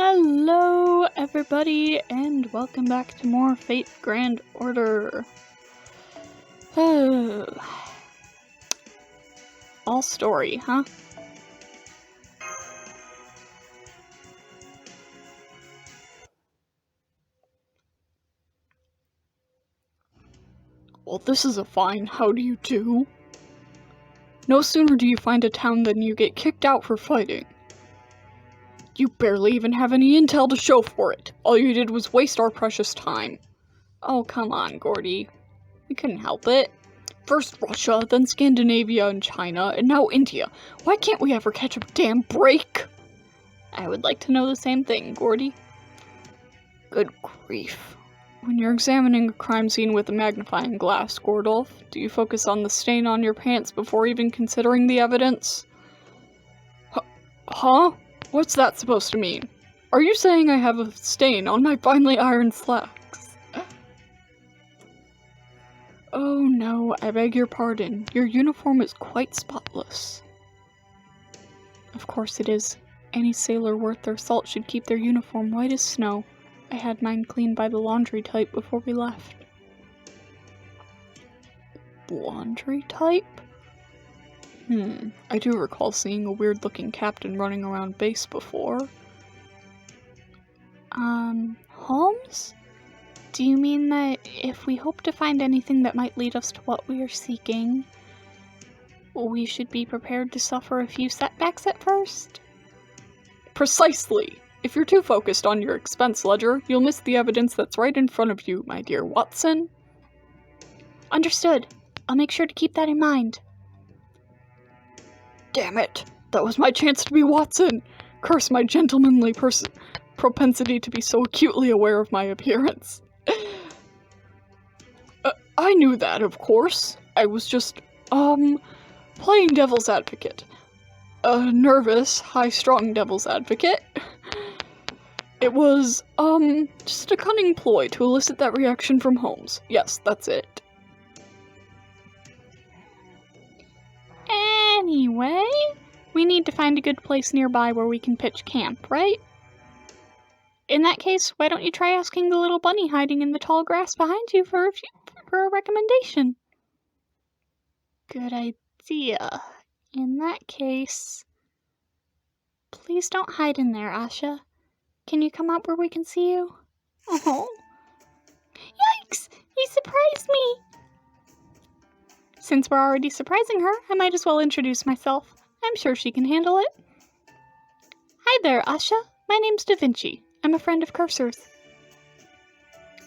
Hello everybody and welcome back to more Fate Grand Order. All story, huh? Well, this is a fine how do you do. No sooner do you find a town than you get kicked out for fighting. You barely even have any intel to show for it. All you did was waste our precious time. Oh, come on, Gordy. We couldn't help it. First Russia, then Scandinavia and China, and now India. Why can't we ever catch a damn break? I would like to know the same thing, Gordy. Good grief. When you're examining a crime scene with a magnifying glass, Gordolf, do you focus on the stain on your pants before even considering the evidence? Huh? What's that supposed to mean? Are you saying I have a stain on my finely ironed slacks? Oh no, I beg your pardon. Your uniform is quite spotless. Of course it is. Any sailor worth their salt should keep their uniform white as snow. I had mine cleaned by the laundry type before we left. Laundry type? I do recall seeing a weird-looking captain running around base before. Holmes? Do you mean that if we hope to find anything that might lead us to what we are seeking, we should be prepared to suffer a few setbacks at first? Precisely! If you're too focused on your expense ledger, you'll miss the evidence that's right in front of you, my dear Watson. Understood. I'll make sure to keep that in mind. Damn it! That was my chance to be Watson! Curse my gentlemanly propensity to be so acutely aware of my appearance. I knew that, of course. I was just, playing devil's advocate. A nervous, high-strung devil's advocate. It was, just a cunning ploy to elicit that reaction from Holmes. Yes, that's it. Anyway, we need to find a good place nearby where we can pitch camp, right? In that case, why don't you try asking the little bunny hiding in the tall grass behind you for a recommendation? Good idea. In that case, please don't hide in there, Asha. Can you come out where we can see you? Oh. Yikes! He surprised me! Since we're already surprising her, I might as well introduce myself. I'm sure she can handle it. Hi there, Asha. My name's Da Vinci. I'm a friend of Cursor's.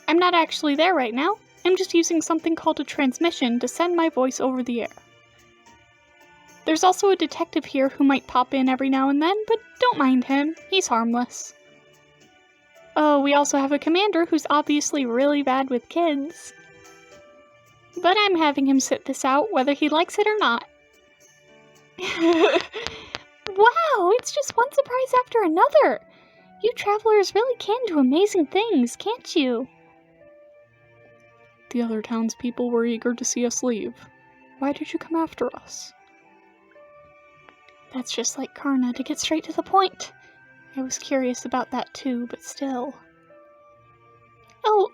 I'm not actually there right now. I'm just using something called a transmission to send my voice over the air. There's also a detective here who might pop in every now and then, but don't mind him. He's harmless. Oh, we also have a commander who's obviously really bad with kids. But I'm having him sit this out, whether he likes it or not. Wow, it's just one surprise after another! You travelers really can do amazing things, can't you? The other townspeople were eager to see us leave. Why did you come after us? That's just like Karna, to get straight to the point. I was curious about that too, but still. Oh,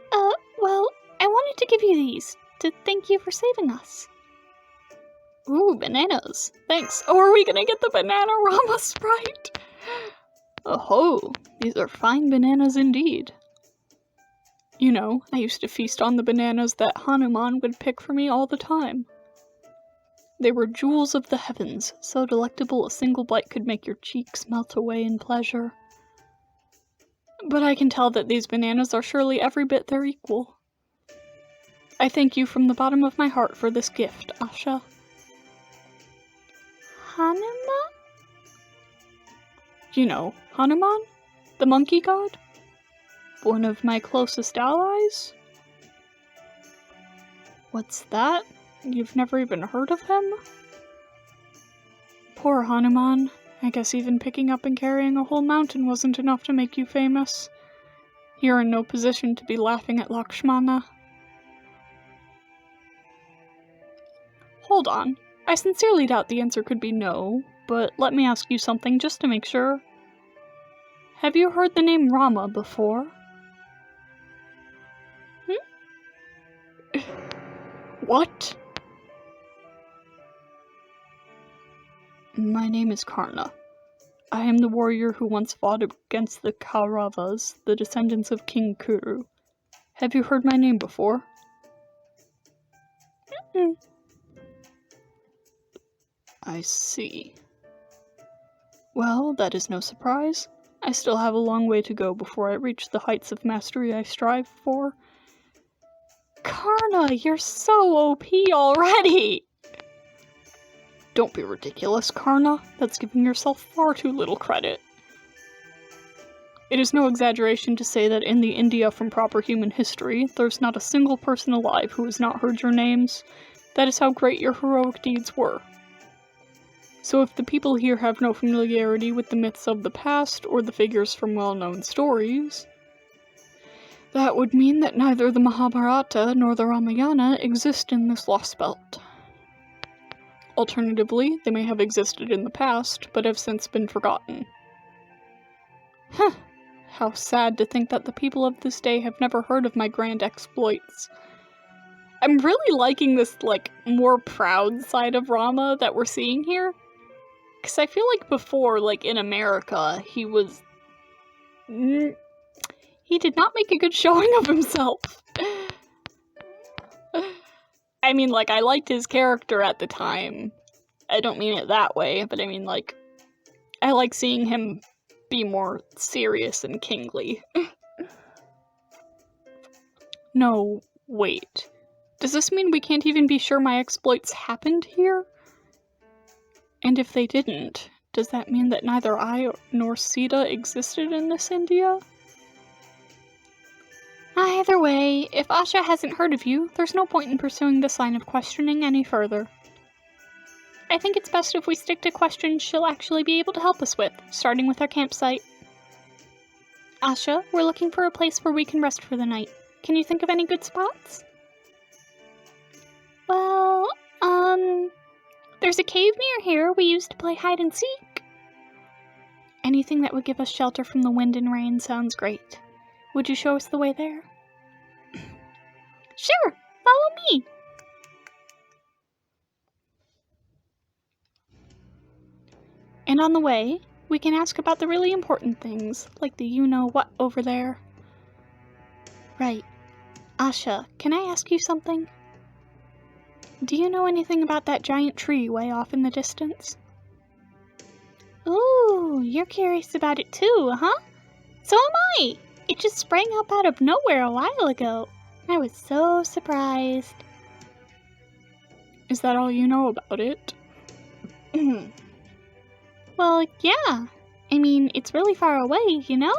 well, I wanted to give you these, to thank you for saving us. Ooh, bananas. Thanks. Oh, are we gonna get the Banana-Rama Sprite? Oh-ho, these are fine bananas indeed. You know, I used to feast on the bananas that Hanuman would pick for me all the time. They were jewels of the heavens, so delectable a single bite could make your cheeks melt away in pleasure. But I can tell that these bananas are surely every bit their equal. I thank you from the bottom of my heart for this gift, Asha. Hanuman? You know, Hanuman? The monkey god? One of my closest allies? What's that? You've never even heard of him? Poor Hanuman. I guess even picking up and carrying a whole mountain wasn't enough to make you famous. You're in no position to be laughing at Lakshmana. Hold on. I sincerely doubt the answer could be no, but let me ask you something just to make sure. Have you heard the name Rama before? What? My name is Karna. I am the warrior who once fought against the Kauravas, the descendants of King Kuru. Have you heard my name before? I see. Well, that is no surprise. I still have a long way to go before I reach the heights of mastery I strive for. Karna, you're so OP already! Don't be ridiculous, Karna. That's giving yourself far too little credit. It is no exaggeration to say that in the India from proper human history, there's not a single person alive who has not heard your names. That is how great your heroic deeds were. So if the people here have no familiarity with the myths of the past or the figures from well-known stories, that would mean that neither the Mahabharata nor the Ramayana exist in this Lostbelt. Alternatively, they may have existed in the past, but have since been forgotten. Huh. How sad to think that the people of this day have never heard of my grand exploits. I'm really liking this, more proud side of Rama that we're seeing here. Because I feel like before, in America, he did not make a good showing of himself. I mean, I liked his character at the time. I don't mean it that way, but I mean, I like seeing him be more serious and kingly. No, wait. Does this mean we can't even be sure my exploits happened here? And if they didn't, does that mean that neither I nor Sita existed in this India? Either way, if Asha hasn't heard of you, there's no point in pursuing this line of questioning any further. I think it's best if we stick to questions she'll actually be able to help us with, starting with our campsite. Asha, we're looking for a place where we can rest for the night. Can you think of any good spots? Well, there's a cave near here we used to play hide and seek. Anything that would give us shelter from the wind and rain sounds great. Would you show us the way there? Sure, follow me. And on the way, we can ask about the really important things, like the you-know-what over there. Right. Asha, can I ask you something? Do you know anything about that giant tree way off in the distance? Ooh, you're curious about it too, huh? So am I! It just sprang up out of nowhere a while ago. I was so surprised. Is that all you know about it? Well, yeah. I mean, it's really far away, you know?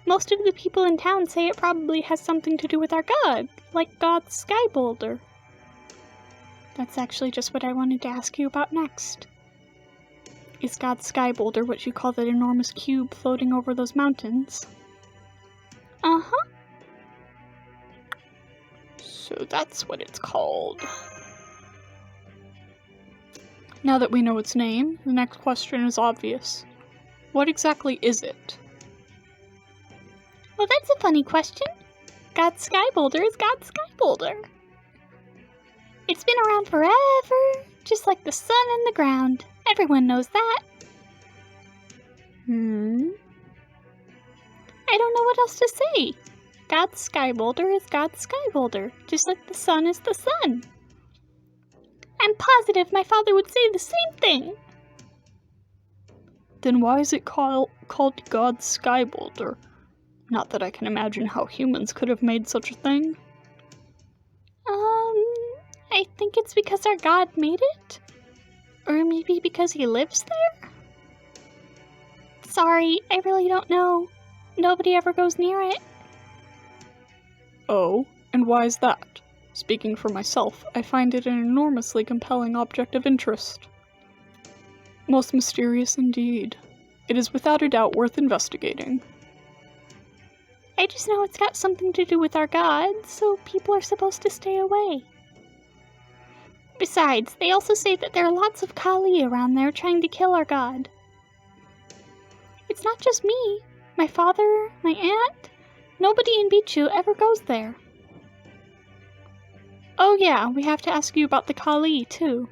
Most of the people in town say it probably has something to do with our god, like God's sky boulder. That's actually just what I wanted to ask you about next. Is God's sky boulder what you call that enormous cube floating over those mountains? Uh-huh. So that's what it's called. Now that we know its name, the next question is obvious. What exactly is it? Well, that's a funny question. God's sky boulder is God's sky boulder. It's been around forever, just like the sun and the ground. Everyone knows that. I don't know what else to say. God's sky boulder is God's sky boulder, just like the sun is the sun. I'm positive my father would say the same thing. Then why is it called God's sky boulder? Not that I can imagine how humans could have made such a thing. I think it's because our god made it? Or maybe because he lives there? Sorry, I really don't know. Nobody ever goes near it. Oh, and why is that? Speaking for myself, I find it an enormously compelling object of interest. Most mysterious indeed. It is without a doubt worth investigating. I just know it's got something to do with our god, so people are supposed to stay away. Besides, they also say that there are lots of Kali around there trying to kill our god. It's it's not just me. My father, my aunt, nobody in Bichu ever goes there. Oh yeah, we have to ask you about the Kali, too.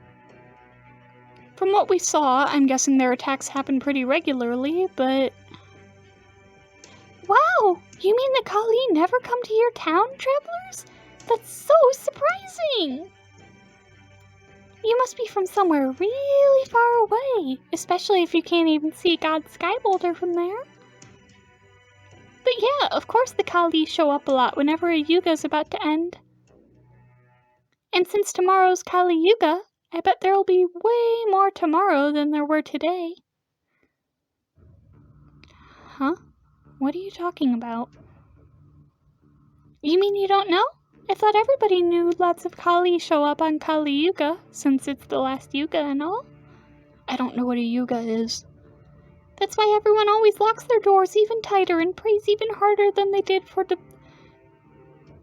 From what we saw, I'm guessing their attacks happen pretty regularly, but... Wow! You mean the Kali never come to your town, travelers? That's so surprising! You must be from somewhere really far away, especially if you can't even see God's sky boulder from there. But yeah, of course the Kali show up a lot whenever a Yuga's about to end. And since tomorrow's Kali Yuga, I bet there'll be way more tomorrow than there were today. Huh? What are you talking about? You mean you don't know? I thought everybody knew lots of Kali show up on Kali Yuga, since it's the last Yuga and all. I don't know what a Yuga is. That's why everyone always locks their doors even tighter and prays even harder than they did for the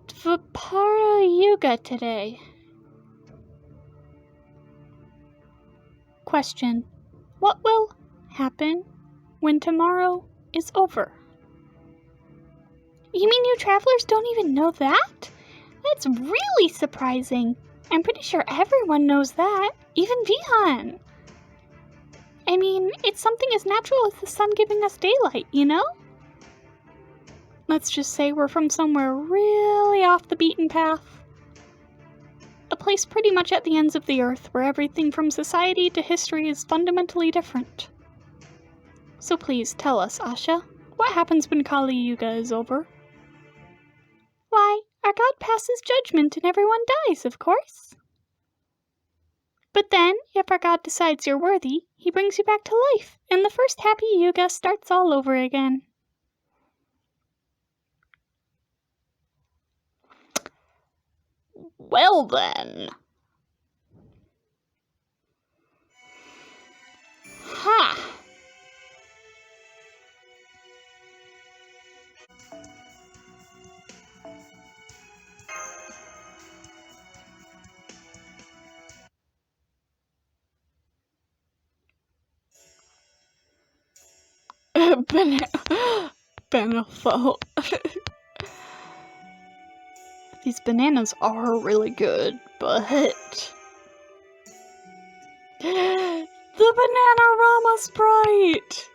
Vipara Yuga today. Question. What will happen when tomorrow is over? You mean you travelers don't even know that? That's really surprising. I'm pretty sure everyone knows that, even Vihan. I mean, it's something as natural as the sun giving us daylight, you know? Let's just say we're from somewhere really off the beaten path. A place pretty much at the ends of the earth where everything from society to history is fundamentally different. So please tell us, Asha, what happens when Kali Yuga is over? Why, our god passes judgment and everyone dies, of course. But then, if our god decides you're worthy, he brings you back to life, and the first happy Yuga starts all over again. Well then. Ha! Benefo. These bananas are really good, but... The Banana-Rama Sprite!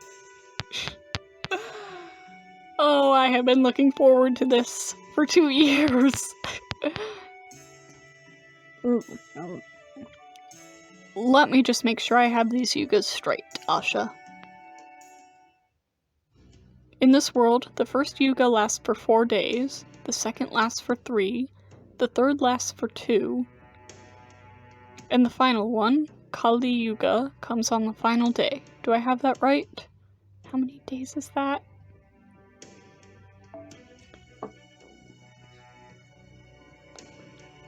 Oh, I have been looking forward to this for 2 years. Let me just make sure I have these Yugas straight, Asha. In this world, the first Yuga lasts for 4 days, the second lasts for 3, the third lasts for 2, and the final one, Kali Yuga, comes on the final day. Do I have that right? How many days is that?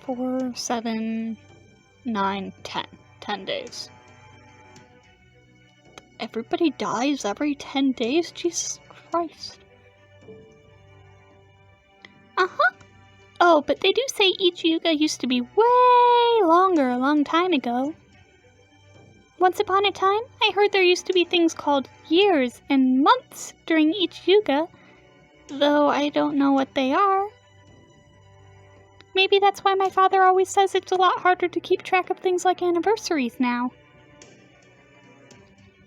4, 7, 9, 10. 10 days. Everybody dies every 10 days? Jesus Christ. Uh-huh. Oh, but they do say each Yuga used to be way longer a long time ago. Once upon a time, I heard there used to be things called years and months during each Yuga, though I don't know what they are. Maybe that's why my father always says it's a lot harder to keep track of things like anniversaries now.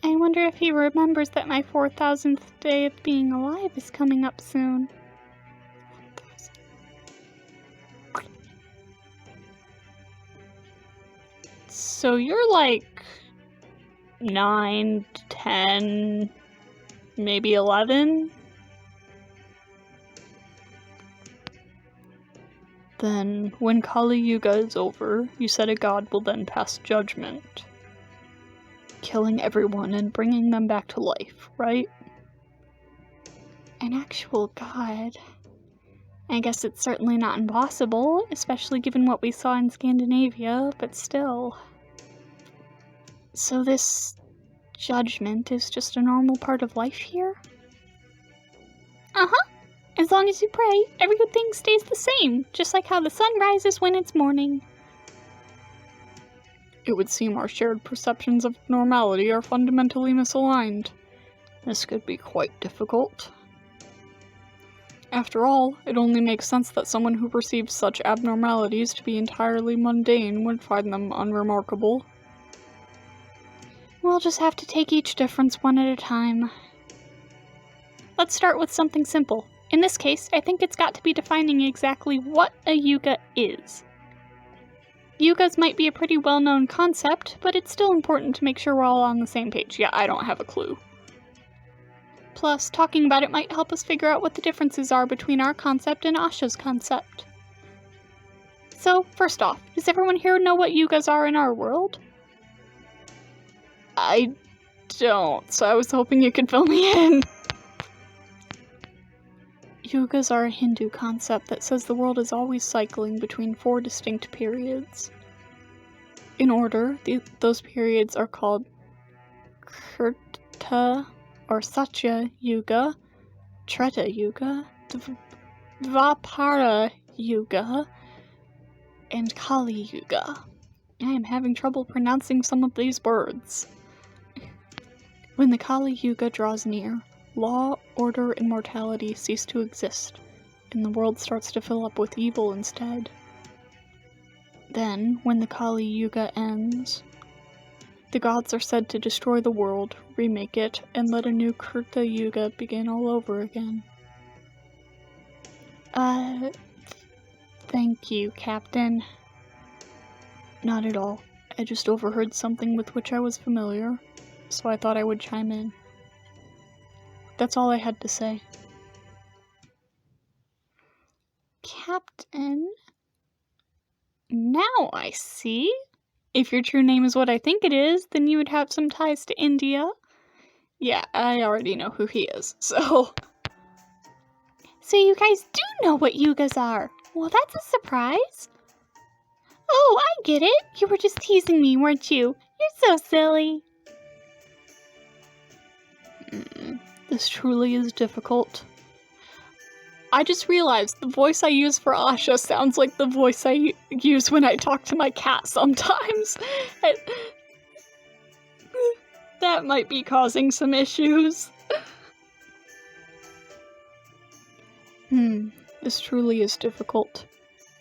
I wonder if he remembers that my 4,000th day of being alive is coming up soon. So you're like 9, 10, maybe 11? Then, when Kali Yuga is over, you said a god will then pass judgment, killing everyone and bringing them back to life, right? An actual god. I guess it's certainly not impossible, especially given what we saw in Scandinavia, but still. So this judgment is just a normal part of life here? Uh-huh. As long as you pray, everything stays the same, just like how the sun rises when it's morning. It would seem our shared perceptions of normality are fundamentally misaligned. This could be quite difficult. After all, it only makes sense that someone who perceives such abnormalities to be entirely mundane would find them unremarkable. We'll just have to take each difference one at a time. Let's start with something simple. In this case, I think it's got to be defining exactly what a yuga is. Yugas might be a pretty well-known concept, but it's still important to make sure we're all on the same page. Yeah, I don't have a clue. Plus, talking about it might help us figure out what the differences are between our concept and Asha's concept. So, first off, does everyone here know what yugas are in our world? I don't, so I was hoping you could fill me in. Yugas are a Hindu concept that says the world is always cycling between 4 distinct periods. In order, those periods are called Krita or Satya Yuga, Treta Yuga, Dvapara Yuga, and Kali Yuga. I am having trouble pronouncing some of these words. When the Kali Yuga draws near, law, order, and mortality cease to exist, and the world starts to fill up with evil instead. Then, when the Kali Yuga ends, the gods are said to destroy the world, remake it, and let a new Krita Yuga begin all over again. Thank you, Captain. Not at all. I just overheard something with which I was familiar, so I thought I would chime in. That's all I had to say. Captain? Now I see. If your true name is what I think it is, then you would have some ties to India. Yeah, I already know who he is, so... So you guys do know what yugas are. Well, that's a surprise. Oh, I get it. You were just teasing me, weren't you? You're so silly. This truly is difficult. I just realized the voice I use for Asha sounds like the voice I use when I talk to my cat sometimes. That might be causing some issues. This truly is difficult.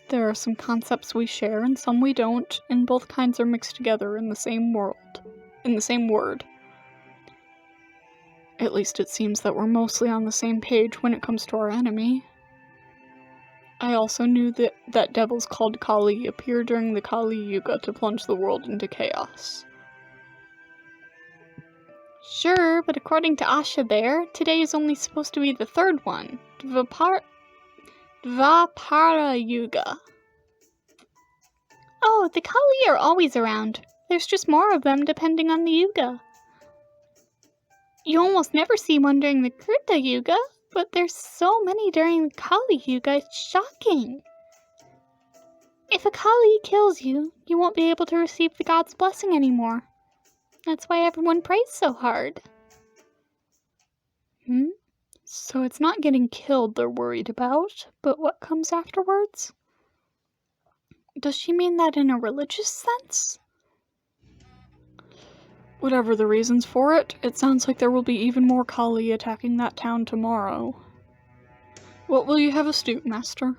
There are some concepts we share and some we don't, and both kinds are mixed together in the same word. At least it seems that we're mostly on the same page when it comes to our enemy. I also knew that devils called Kali appear during the Kali Yuga to plunge the world into chaos. Sure, but according to Asha there, today is only supposed to be the third one, Dvapara Yuga. Oh, the Kali are always around. There's just more of them depending on the Yuga. You almost never see one during the Krita Yuga, but there's so many during the Kali Yuga, it's shocking. If a Kali kills you, you won't be able to receive the god's blessing anymore. That's why everyone prays so hard. So it's not getting killed they're worried about, but what comes afterwards? Does she mean that in a religious sense? Whatever the reasons for it, it sounds like there will be even more Kali attacking that town tomorrow. What will you have us do, Master?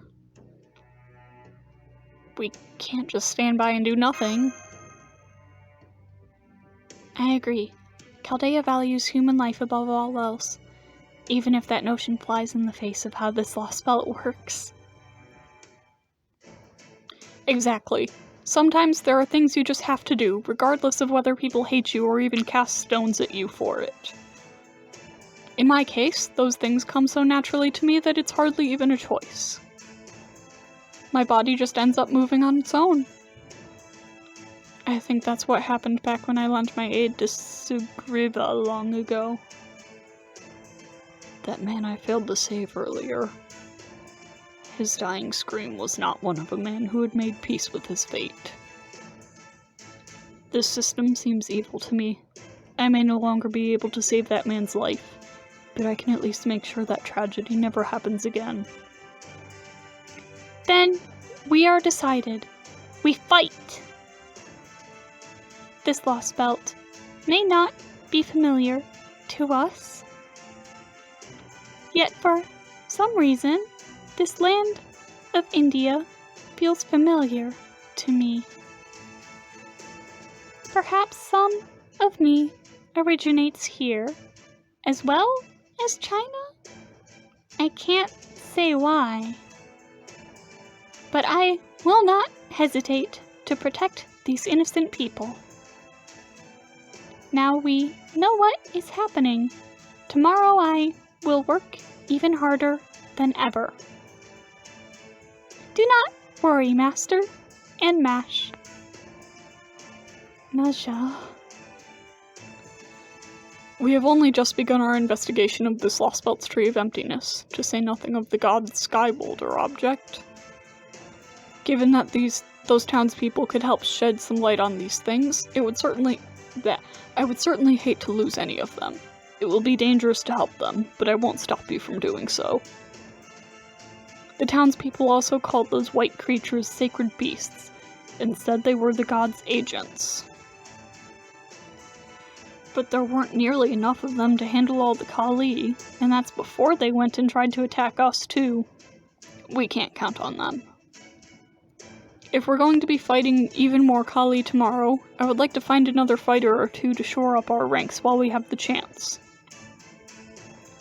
We can't just stand by and do nothing. I agree. Chaldea values human life above all else, even if that notion flies in the face of how this Lostbelt works. Exactly. Sometimes there are things you just have to do, regardless of whether people hate you or even cast stones at you for it. In my case, those things come so naturally to me that it's hardly even a choice. My body just ends up moving on its own. I think that's what happened back when I lent my aid to Sugriva long ago. That man I failed to save earlier. His dying scream was not one of a man who had made peace with his fate. This system seems evil to me. I may no longer be able to save that man's life, but I can at least make sure that tragedy never happens again. Then, we are decided. We fight! This Lostbelt may not be familiar to us, Yet for some reason, this land of India feels familiar to me. Perhaps some of me originates here, as well as China? I can't say why, but I will not hesitate to protect these innocent people. Now we know what is happening. Tomorrow I will work even harder than ever. Do not worry, Master and Mash. NEZHA. We have only just begun our investigation of this Lostbelt's Tree of Emptiness, to say nothing of the god Sky Boulder object. Given that those townspeople could help shed some light on these things, I would certainly hate to lose any of them. It will be dangerous to help them, but I won't stop you from doing so. The townspeople also called those white creatures sacred beasts, and said they were the god's agents. But there weren't nearly enough of them to handle all the Kali, and that's before they went and tried to attack us too. We can't count on them. If we're going to be fighting even more Kali tomorrow, I would like to find another fighter or two to shore up our ranks while we have the chance.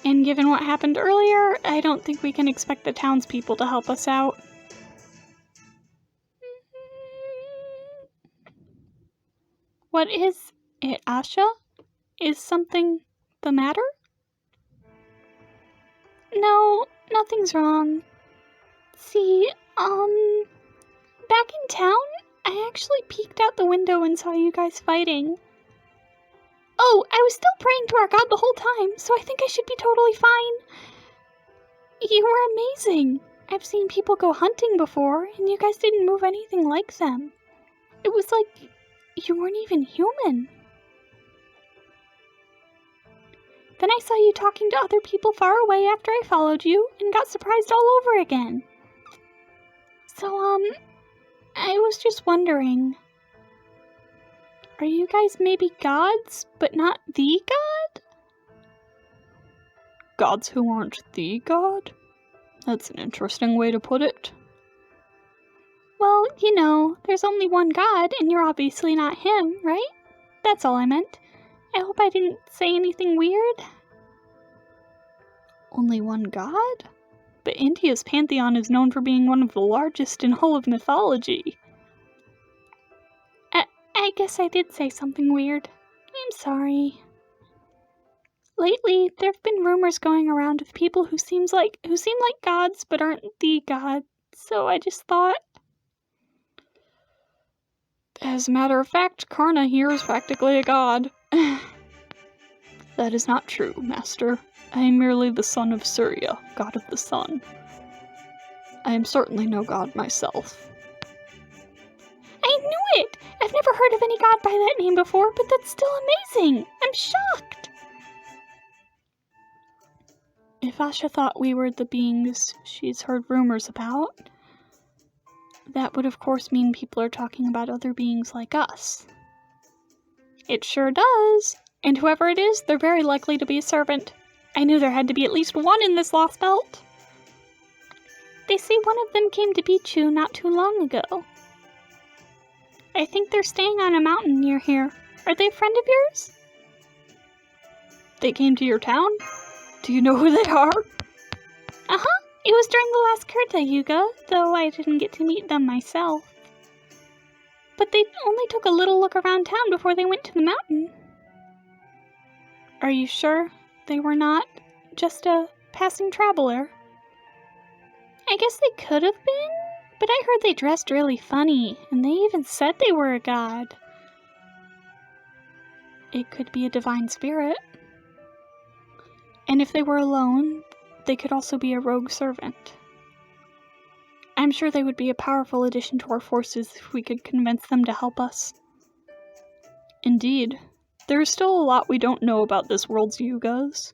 And given what happened earlier, I don't think we can expect the townspeople to help us out. What is it, Asha? Is something the matter? No, nothing's wrong. See, back in town, I actually peeked out the window and saw you guys fighting. Oh, I was still praying to our god the whole time, so I think I should be totally fine. You were amazing. I've seen people go hunting before, and you guys didn't move anything like them. It was like you weren't even human. Then I saw you talking to other people far away after I followed you, and got surprised all over again. So, I was just wondering, are you guys maybe gods, but not the god? Gods who aren't the god? That's an interesting way to put it. Well, you know, there's only one god, and you're obviously not him, right? That's all I meant. I hope I didn't say anything weird. Only one god? But India's pantheon is known for being one of the largest in all of mythology. I guess I did say something weird. I'm sorry. Lately, there have been rumors going around of people who seem like gods but aren't the god, so I just thought... As a matter of fact, Karna here is practically a god. That is not true, Master. I am merely the son of Surya, god of the sun. I am certainly no god myself. I knew it! I've never heard of any god by that name before, but that's still amazing! I'm shocked! If Asha thought we were the beings she's heard rumors about, that would of course mean people are talking about other beings like us. It sure does! And whoever it is, they're very likely to be a servant. I knew there had to be at least one in this Lostbelt. They say one of them came to beat you not too long ago. I think they're staying on a mountain near here. Are they a friend of yours? They came to your town? Do you know who they are? Uh-huh. It was during the last Kirta Yuga, though I didn't get to meet them myself. But they only took a little look around town before they went to the mountain. Are you sure they were not just a passing traveler? I guess they could have been, but I heard they dressed really funny, and they even said they were a god. It could be a divine spirit. And if they were alone, they could also be a rogue servant. I'm sure they would be a powerful addition to our forces if we could convince them to help us. Indeed, there is still a lot we don't know about this world's Yugas.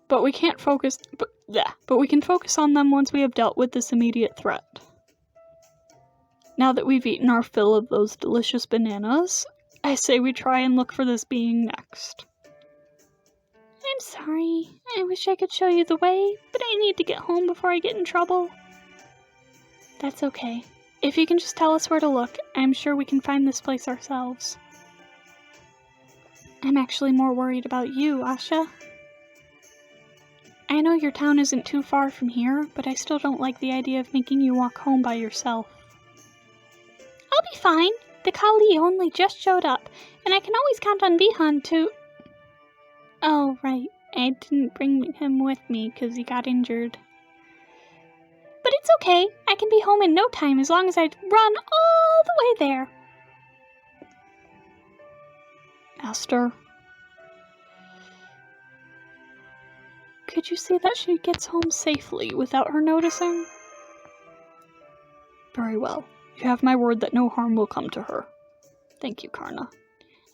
But we can focus on them once we have dealt with this immediate threat. Now that we've eaten our fill of those delicious bananas, I say we try and look for this being next. I'm sorry. I wish I could show you the way, but I need to get home before I get in trouble. That's okay. If you can just tell us where to look, I'm sure we can find this place ourselves. I'm actually more worried about you, Asha. I know your town isn't too far from here, but I still don't like the idea of making you walk home by yourself. I'll be fine. The Kali only just showed up, and I can always count on Bihan to... Oh, right. I didn't bring him with me because he got injured. But it's okay. I can be home in no time as long as I run all the way there. Master. Could you see that she gets home safely without her noticing? Very well. You have my word that no harm will come to her. Thank you, Karna.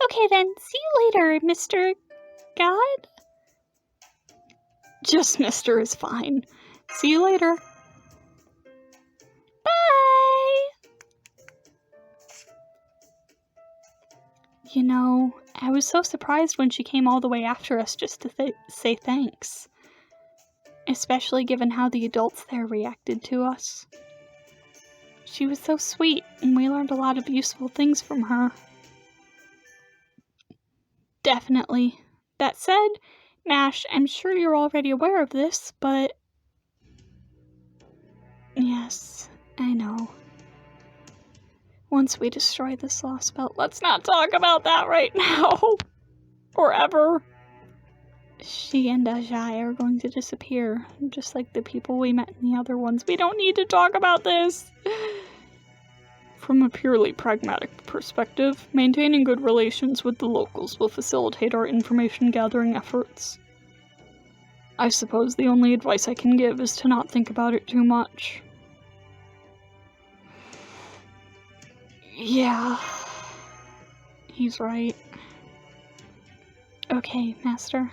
Okay then, see you later, Mr. God? Just Mister is fine. See you later. Bye! You know, I was so surprised when she came all the way after us just to say thanks. Especially given how the adults there reacted to us. She was so sweet, and we learned a lot of useful things from her. Definitely. That said, Mash, I'm sure you're already aware of this, but... Yes, I know. Once we destroy this Lostbelt, let's not talk about that right now! Or ever. She and Ajay are going to disappear, just like the people we met in the other ones. We don't need to talk about this! From a purely pragmatic perspective, maintaining good relations with the locals will facilitate our information gathering efforts. I suppose the only advice I can give is to not think about it too much. Yeah, he's right. Okay, Master.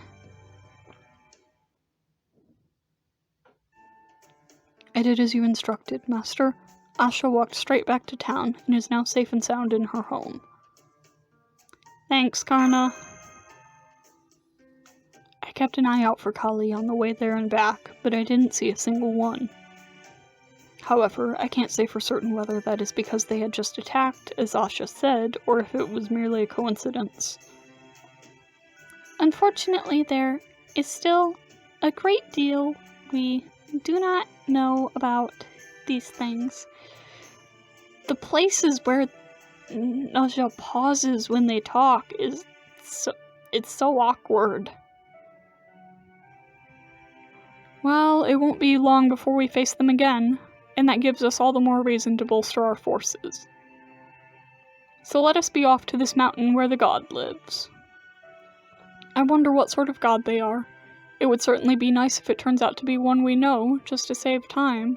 I did as you instructed, Master. Asha walked straight back to town and is now safe and sound in her home. Thanks, Karna. I kept an eye out for Kali on the way there and back, but I didn't see a single one. However, I can't say for certain whether that is because they had just attacked, as Asha said, or if it was merely a coincidence. Unfortunately, there is still a great deal we do not know about these things. The places where NEZHA pauses when they talk it's so awkward. Well, it won't be long before we face them again, and that gives us all the more reason to bolster our forces. So let us be off to this mountain where the god lives. I wonder what sort of god they are. It would certainly be nice if it turns out to be one we know, just to save time.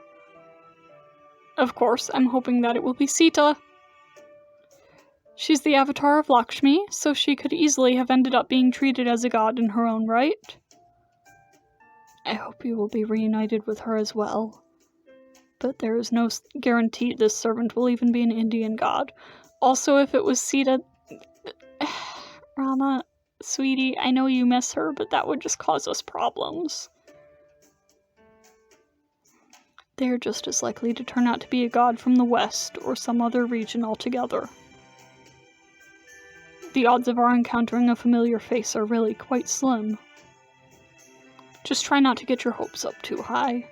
Of course, I'm hoping that it will be Sita. She's the avatar of Lakshmi, so she could easily have ended up being treated as a god in her own right. I hope you will be reunited with her as well. But there is no guarantee this servant will even be an Indian god. Also, if it was Sita... Rama, sweetie, I know you miss her, but that would just cause us problems. They're just as likely to turn out to be a god from the west, or some other region altogether. The odds of our encountering a familiar face are really quite slim. Just try not to get your hopes up too high.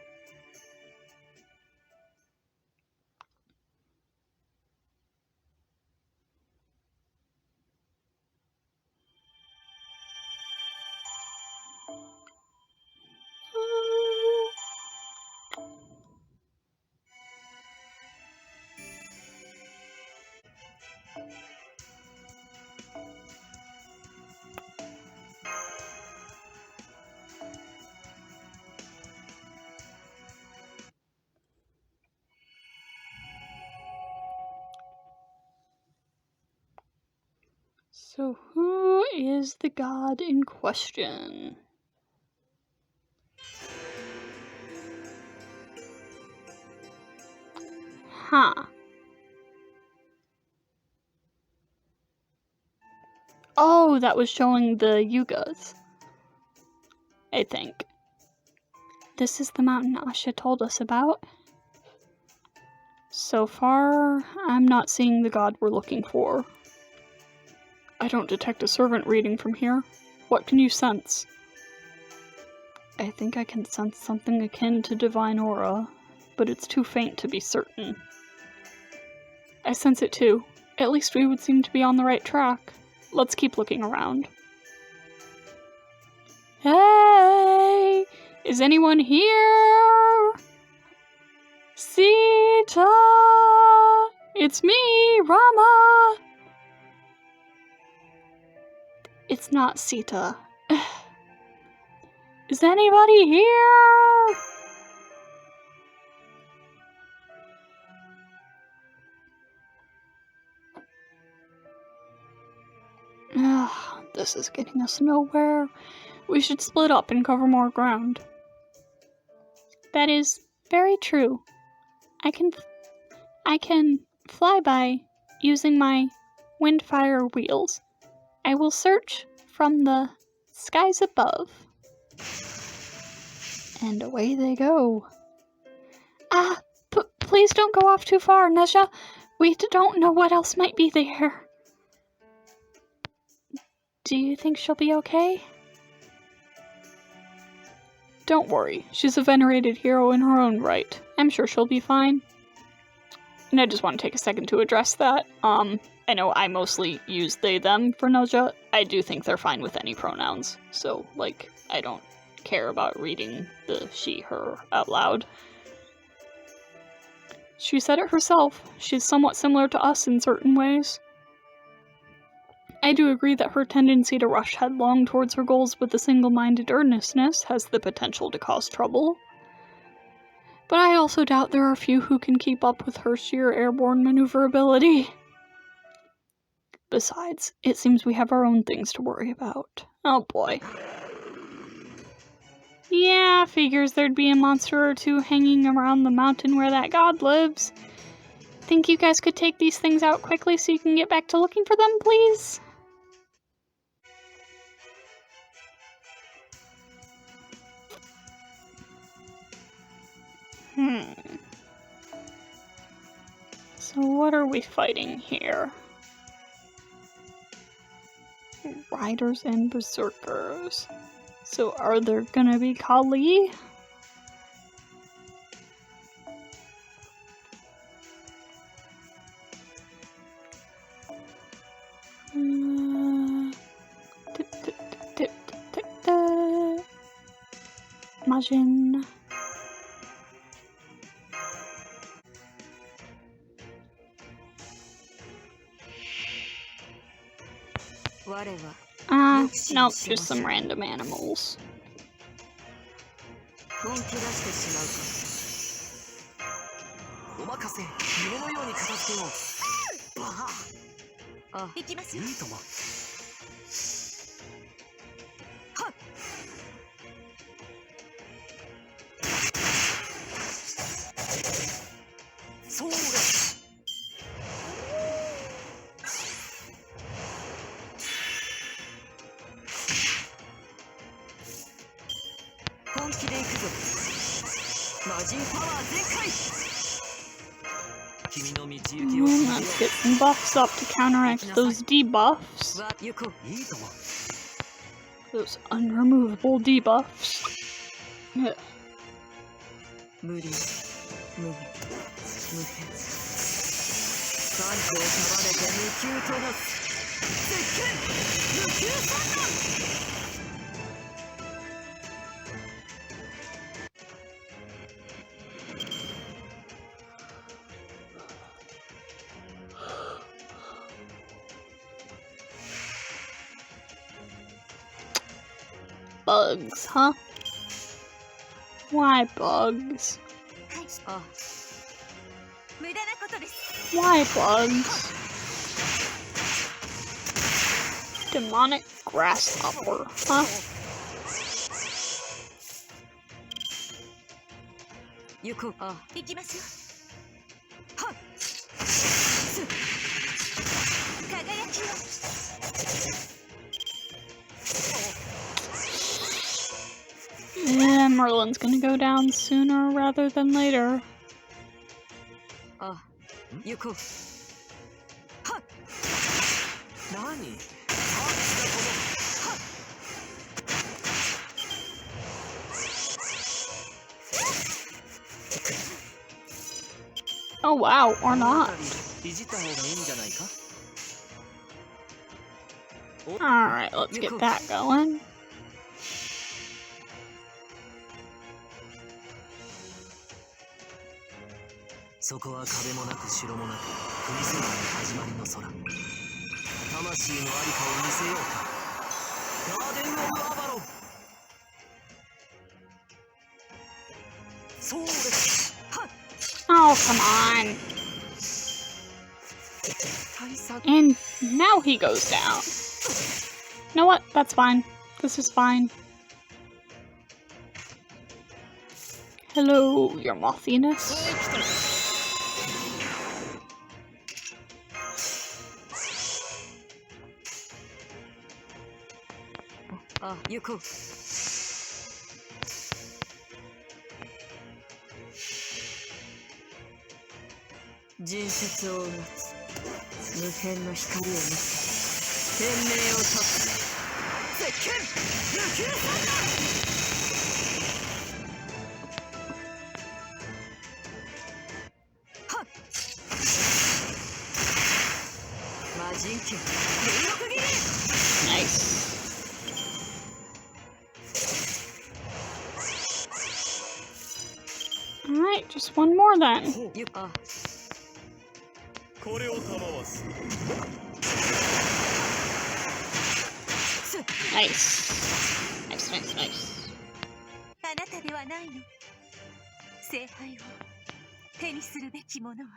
So who is the god in question? Huh. Oh, that was showing the Yugas. I think. This is the mountain Asha told us about. So far, I'm not seeing the god we're looking for. I don't detect a servant reading from here. What can you sense? I think I can sense something akin to divine aura, but it's too faint to be certain. I sense it too. At least we would seem to be on the right track. Let's keep looking around. Hey! Is anyone here? Sita! It's me, Rama! It's not Sita. Is anybody here? This is getting us nowhere. We should split up and cover more ground. That is very true. I can fly by using my windfire wheels. I will search from the skies above. And away they go. Please don't go off too far, NEZHA. We don't know what else might be there. Do you think she'll be okay? Don't worry, she's a venerated hero in her own right. I'm sure she'll be fine. And I just want to take a second to address that. I know I mostly use they, them for NEZHA. I do think they're fine with any pronouns. So, like, I don't care about reading the she, her out loud. She said it herself. She's somewhat similar to us in certain ways. I do agree that her tendency to rush headlong towards her goals with a single-minded earnestness has the potential to cause trouble. But I also doubt there are few who can keep up with her sheer airborne maneuverability. Besides, it seems we have our own things to worry about. Oh boy. Yeah, figures there'd be a monster or two hanging around the mountain where that god lives. Think you guys could take these things out quickly so you can get back to looking for them, please? So what are we fighting here? Riders and berserkers. So are there gonna be Kali? Majin. Nope, just some random animals. Let's get some buffs up to counteract those debuffs. Those unremovable debuffs. Ugh. Bugs, huh? Why bugs? Why bugs? Demonic grasshopper, huh? Merlin's gonna go down sooner rather than later. Oh wow, or not. Alright, let's get that going. Oh, come on. And now he goes down. You know what? That's fine. This is fine. Hello, your mothiness. Yuko. 人説を持つ無辺の光を見せ天命を断つ絶剣無休サンダーはっ魔人剣霊力斬り Nice. Alright, just one more then. Nice. Nice, nice, nice. あなたではないの。聖杯を手にするべきものは。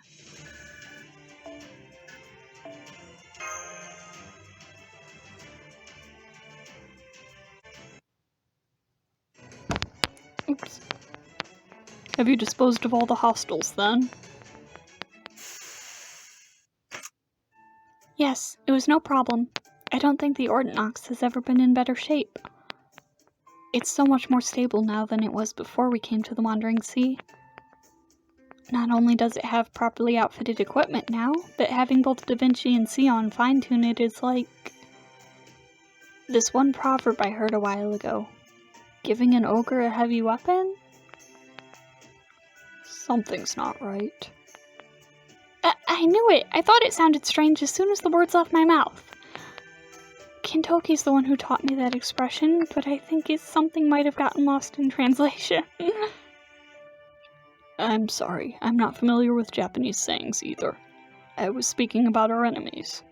Oops. Have you disposed of all the hostiles then? Yes, it was no problem. I don't think the Ordinox has ever been in better shape. It's so much more stable now than it was before we came to the Wandering Sea. Not only does it have properly outfitted equipment now, but having both Da Vinci and Sion fine-tune it is like... this one proverb I heard a while ago. Giving an ogre a heavy weapon? Something's not right. I knew it! I thought it sounded strange as soon as the words left my mouth. Kintoki's the one who taught me that expression, but I think something might have gotten lost in translation. I'm sorry, I'm not familiar with Japanese sayings either. I was speaking about our enemies.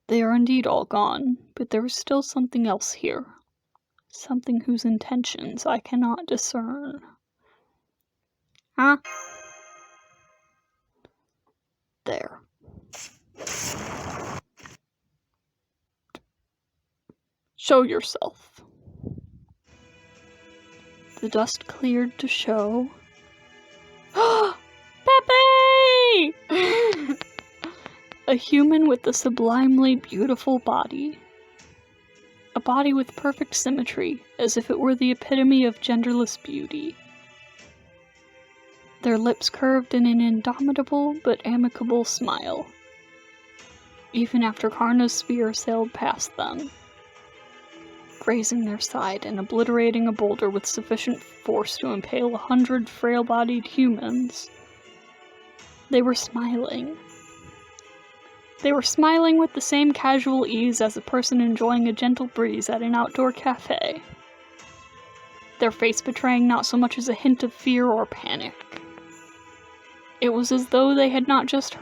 They are indeed all gone, but there is still something else here. Something whose intentions I cannot discern. Huh? There. Show yourself. The dust cleared to show... Pepe! A human with a sublimely beautiful body. A body with perfect symmetry, as if it were the epitome of genderless beauty. Their lips curved in an indomitable but amicable smile, even after Karna's spear sailed past them, grazing their side and obliterating a boulder with sufficient force to impale 100 frail-bodied humans. They were smiling. They were smiling with the same casual ease as a person enjoying a gentle breeze at an outdoor cafe, their face betraying not so much as a hint of fear or panic. It was as though they had not just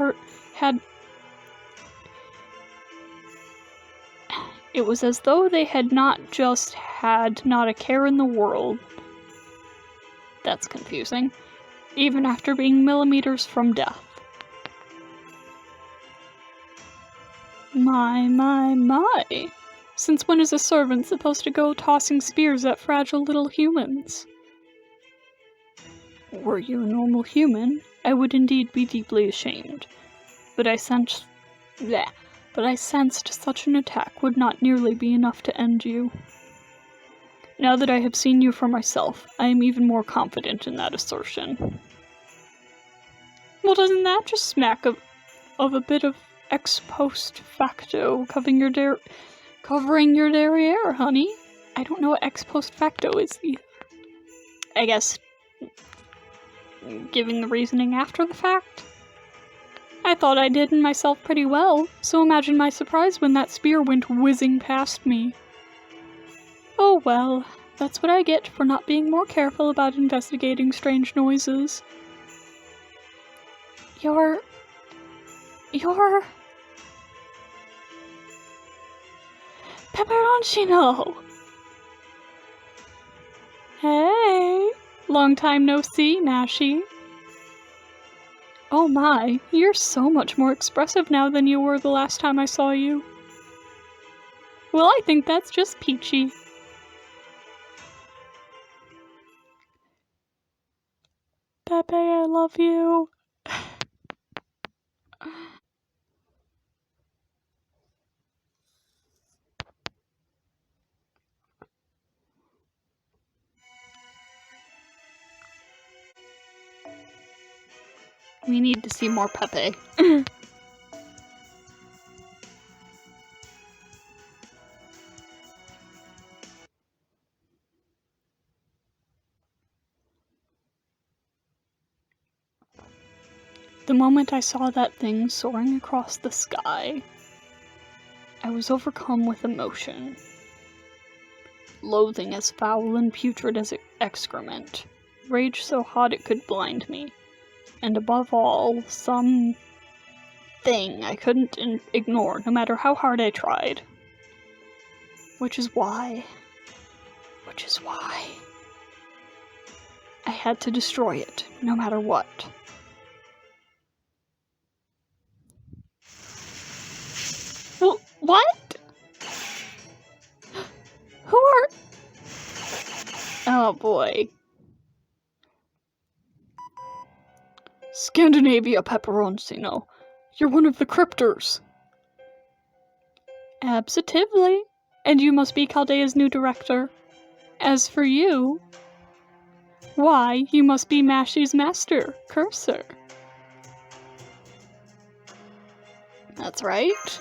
It was as though they had not just had not a care in the world. That's confusing. Even after being millimeters from death. My. Since when is a servant supposed to go tossing spears at fragile little humans? Were you a normal human, I would indeed be deeply ashamed. But I sensed such an attack would not nearly be enough to end you. Now that I have seen you for myself, I am even more confident in that assertion. Well, doesn't that just smack of a bit of ex post facto covering your derriere, honey? I don't know what ex post facto is either. I guess giving the reasoning after the fact? I thought I did myself pretty well, so imagine my surprise when that spear went whizzing past me. Oh well, that's what I get for not being more careful about investigating strange noises. You're... Peperoncino! Hey! Long time no see, Mashie. Oh my, you're so much more expressive now than you were the last time I saw you. Well, I think that's just peachy. Pepe, I love you. We need to see more Pepe. The moment I saw that thing soaring across the sky, I was overcome with emotion. Loathing as foul and putrid as excrement, rage so hot it could blind me, and above all, some thing I couldn't ignore no matter how hard I tried. Which is why I had to destroy it, no matter what. Well, what? Who are... Oh boy. Scandinavia Peperoncino, you're one of the cryptors. Absolutely. And you must be Chaldea's new director. As for you, why, you must be Mashie's master, Cursor. That's right.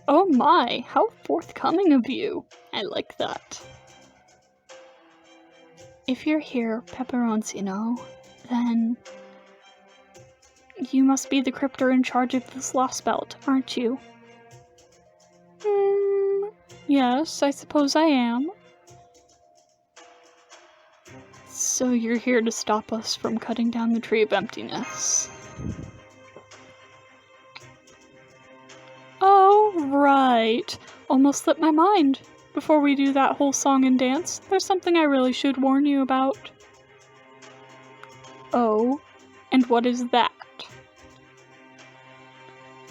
Oh my, how forthcoming of you. I like that. If you're here, Peperoncino, then you must be the cryptor in charge of this Lostbelt, aren't you? Yes, I suppose I am. So you're here to stop us from cutting down the tree of emptiness. Oh, right. Almost slipped my mind. Before we do that whole song and dance, there's something I really should warn you about. Oh, and what is that?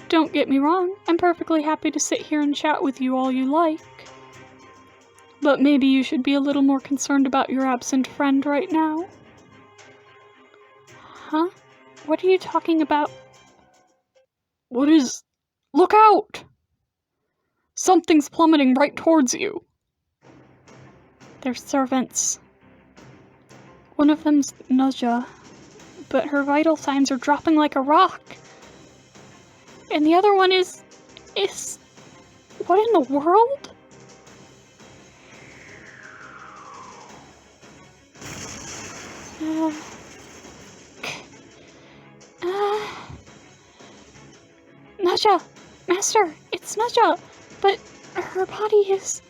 Don't get me wrong, I'm perfectly happy to sit here and chat with you all you like. But maybe you should be a little more concerned about your absent friend right now. Huh? What are you talking about? What is... Look out! Something's plummeting right towards you. They're servants. One of them's NEZHA, but her vital signs are dropping like a rock. And the other one is... What in the world? NEZHA! Master, it's NEZHA! But her body is...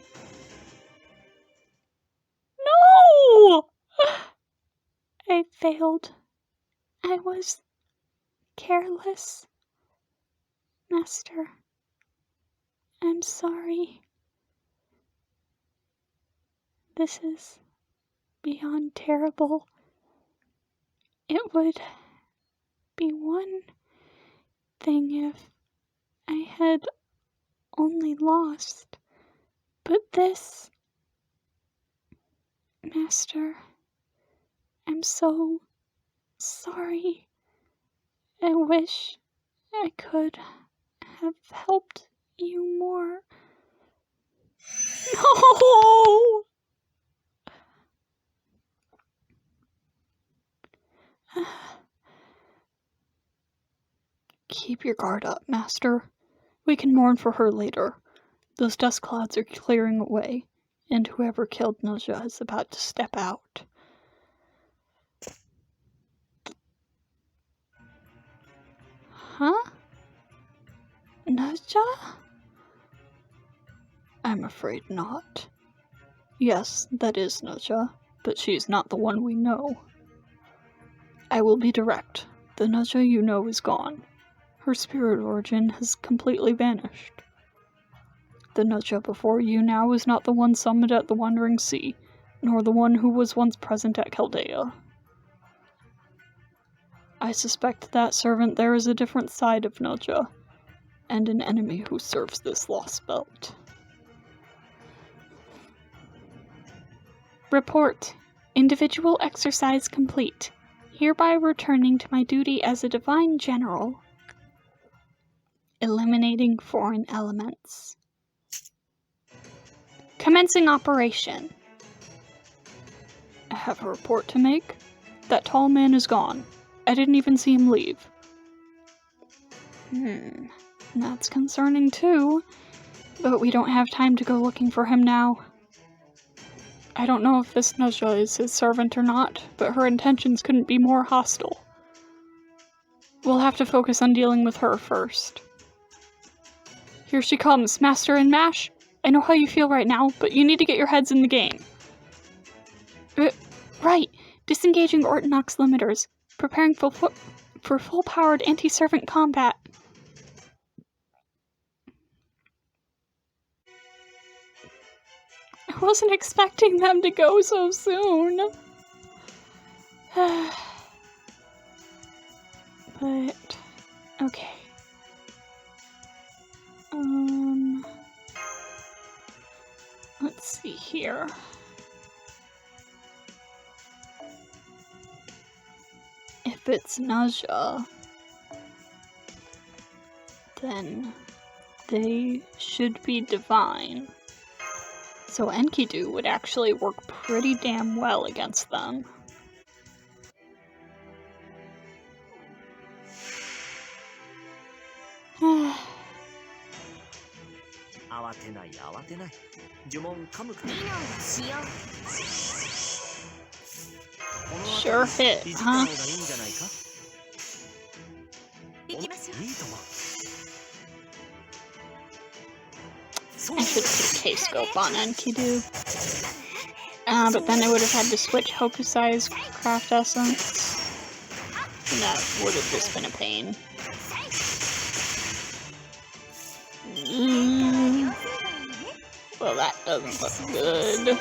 No! I failed. I was careless. Master, I'm sorry. This is beyond terrible. It would be one thing if I had only lost, but this... Master, I'm so sorry. I wish I could have helped you more. No! Keep your guard up, Master. We can mourn for her later. Those dust clouds are clearing away, and whoever killed NEZHA is about to step out. Huh? NEZHA? I'm afraid not. Yes, that is NEZHA, but she's not the one we know. I will be direct. The NEZHA you know is gone. Her spirit origin has completely vanished. The NEZHA before you now is not the one summoned at the Wandering Sea, nor the one who was once present at Chaldea. I suspect that servant there is a different side of NEZHA, and an enemy who serves this Lostbelt. Report. Individual exercise complete. Hereby returning to my duty as a divine general. Eliminating foreign elements. Commencing operation. I have a report to make. That tall man is gone. I didn't even see him leave. That's concerning too. But we don't have time to go looking for him now. I don't know if this NEZHA is his servant or not, but her intentions couldn't be more hostile. We'll have to focus on dealing with her first. Here she comes, Master and Mash. I know how you feel right now, but you need to get your heads in the game. Right. Disengaging Ortonox limiters. Preparing for full-powered anti-servant combat. I wasn't expecting them to go so soon. But, okay. Let's see here. If it's NEZHA, then they should be divine. So Enkidu would actually work pretty damn well against them. Sure hit, huh? I should put a K-scope on Enkidu. But then I would have had to switch Hokusai's craft essence. And that would have just been a pain. Well, that doesn't look good.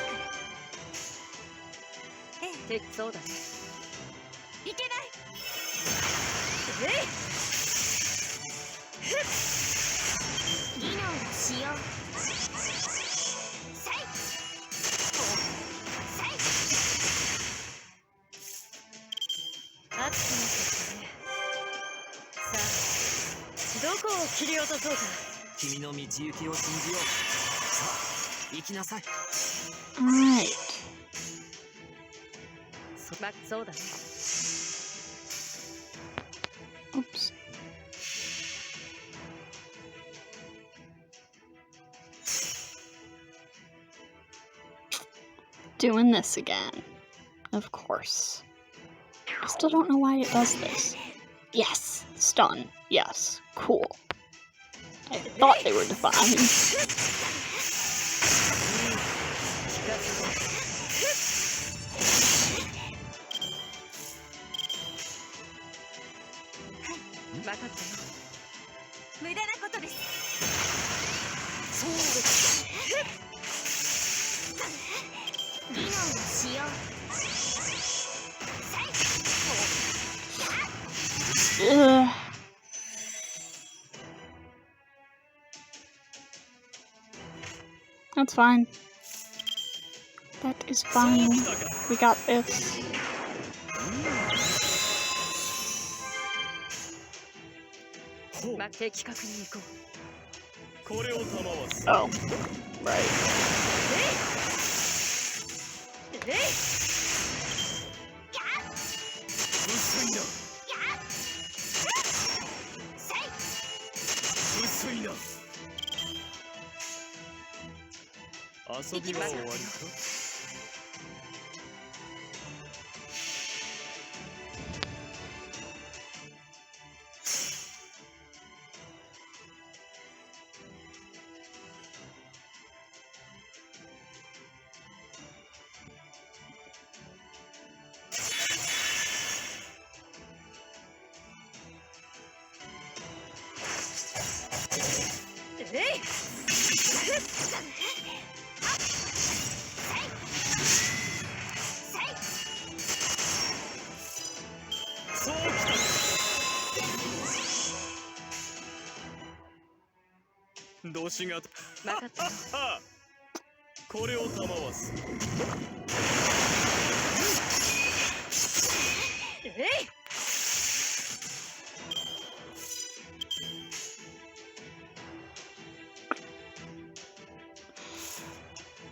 Alright. Oops. Doing this again. Of course. I still don't know why it does this. Yes! Stun. Yes. Cool. I thought they were divine. Ugh. That's fine. That is fine. We got this. Oh. Right.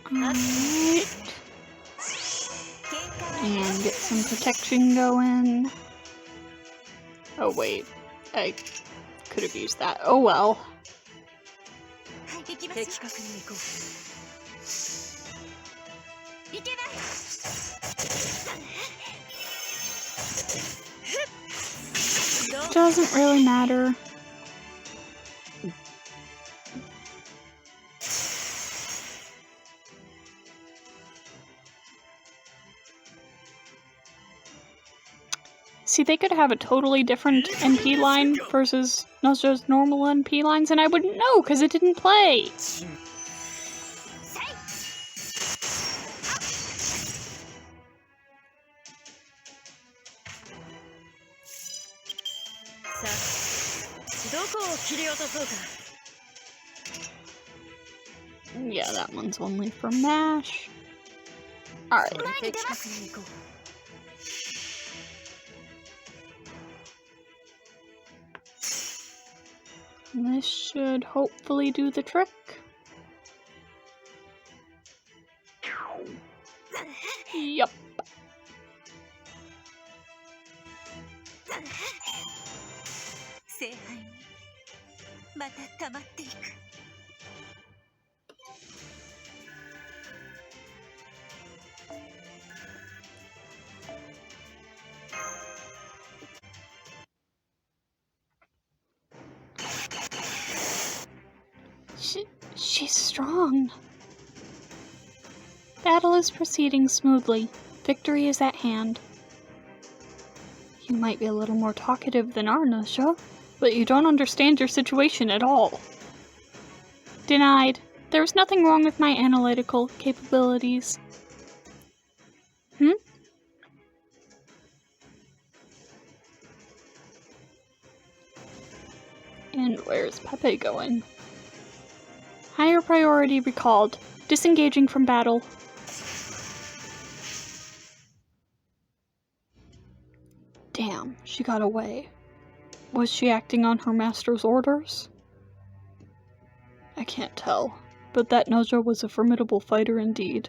Alright. And get some protection going. Oh wait, I could have used that. Oh well. Doesn't really matter. See, they could have a totally different NP line versus NEZHA's normal NP lines, and I wouldn't know because it didn't play. Yeah, that one's only for MASH. Alright. This should hopefully do the trick. Yup. She's strong. Battle is proceeding smoothly. Victory is at hand. You might be a little more talkative than our NEZHA, but you don't understand your situation at all. Denied. There's nothing wrong with my analytical capabilities. And where's Pepe going? Higher priority recalled. Disengaging from battle. Damn, she got away. Was she acting on her master's orders? I can't tell, but that NEZHA was a formidable fighter indeed.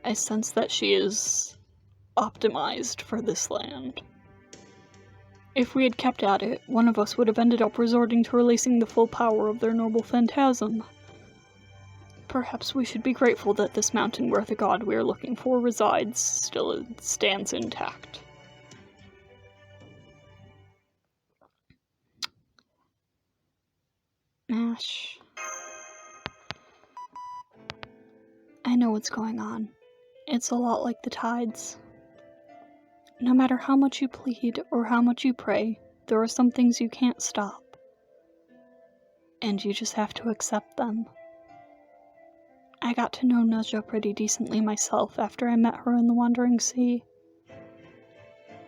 I sense that she is optimized for this land. If we had kept at it, one of us would have ended up resorting to releasing the full power of their noble phantasm. Perhaps we should be grateful that this mountain where the god we are looking for resides still stands intact. Ash. I know what's going on. It's a lot like the tides. No matter how much you plead or how much you pray, there are some things you can't stop. And you just have to accept them. I got to know NEZHA pretty decently myself after I met her in the Wandering Sea.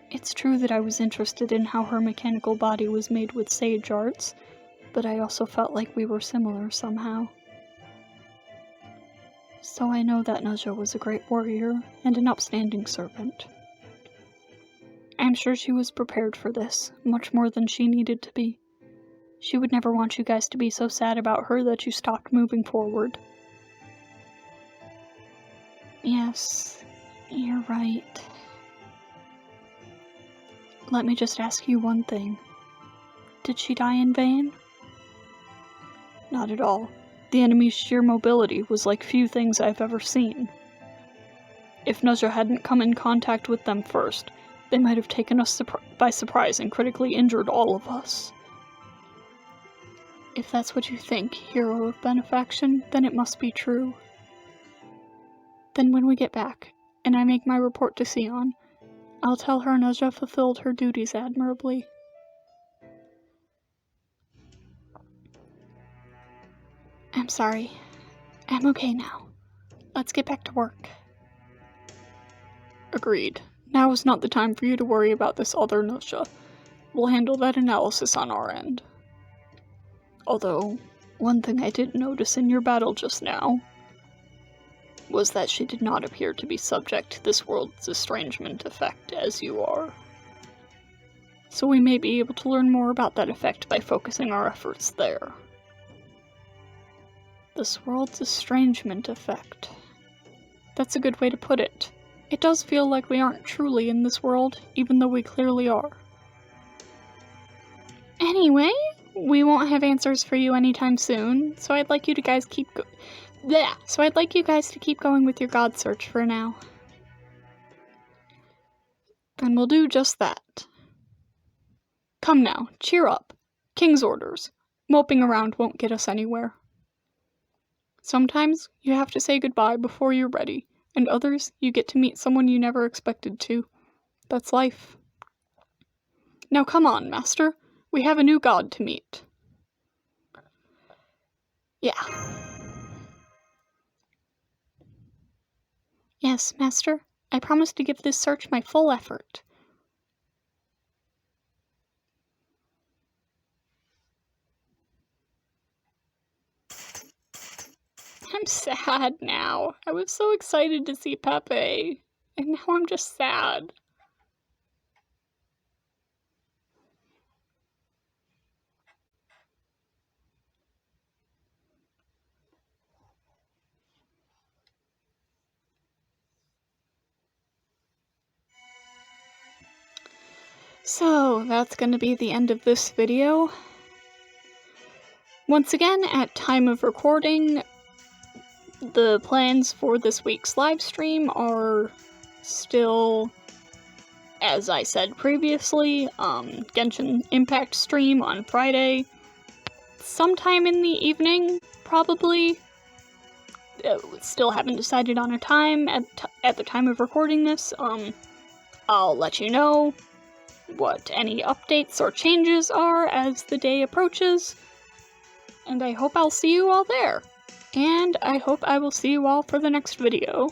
It's true that I was interested in how her mechanical body was made with sage arts, but I also felt like we were similar somehow. So I know that NEZHA was a great warrior and an upstanding servant. I'm sure she was prepared for this, much more than she needed to be. She would never want you guys to be so sad about her that you stopped moving forward. Yes, you're right. Let me just ask you one thing. Did she die in vain? Not at all. The enemy's sheer mobility was like few things I've ever seen. If NEZHA hadn't come in contact with them first, they might have taken us by surprise and critically injured all of us. If that's what you think, hero of benefaction, then it must be true. Then when we get back, and I make my report to Sion, I'll tell her NEZHA fulfilled her duties admirably. I'm sorry. I'm okay now. Let's get back to work. Agreed. Now is not the time for you to worry about this other NEZHA. We'll handle that analysis on our end. Although, one thing I did notice in your battle just now was that she did not appear to be subject to this world's estrangement effect as you are. So we may be able to learn more about that effect by focusing our efforts there. This world's estrangement effect. That's a good way to put it. It does feel like we aren't truly in this world, even though we clearly are. Anyway, we won't have answers for you anytime soon, so I'd like you to guys keep going with your god search for now. Then we'll do just that. Come now, cheer up. King's orders. Moping around won't get us anywhere. Sometimes you have to say goodbye before you're ready, and others you get to meet someone you never expected to. That's life. Now come on, Master. We have a new god to meet. Yeah. Yes, Master. I promise to give this search my full effort. I'm sad now. I was so excited to see Pepe, and now I'm just sad. So, that's going to be the end of this video. Once again, at time of recording, the plans for this week's live stream are still, as I said previously, Genshin Impact stream on Friday, sometime in the evening, probably. Still haven't decided on a time at the time of recording this. I'll let you know what any updates or changes are as the day approaches, and I hope I'll see you all there. And I hope I will see you all for the next video.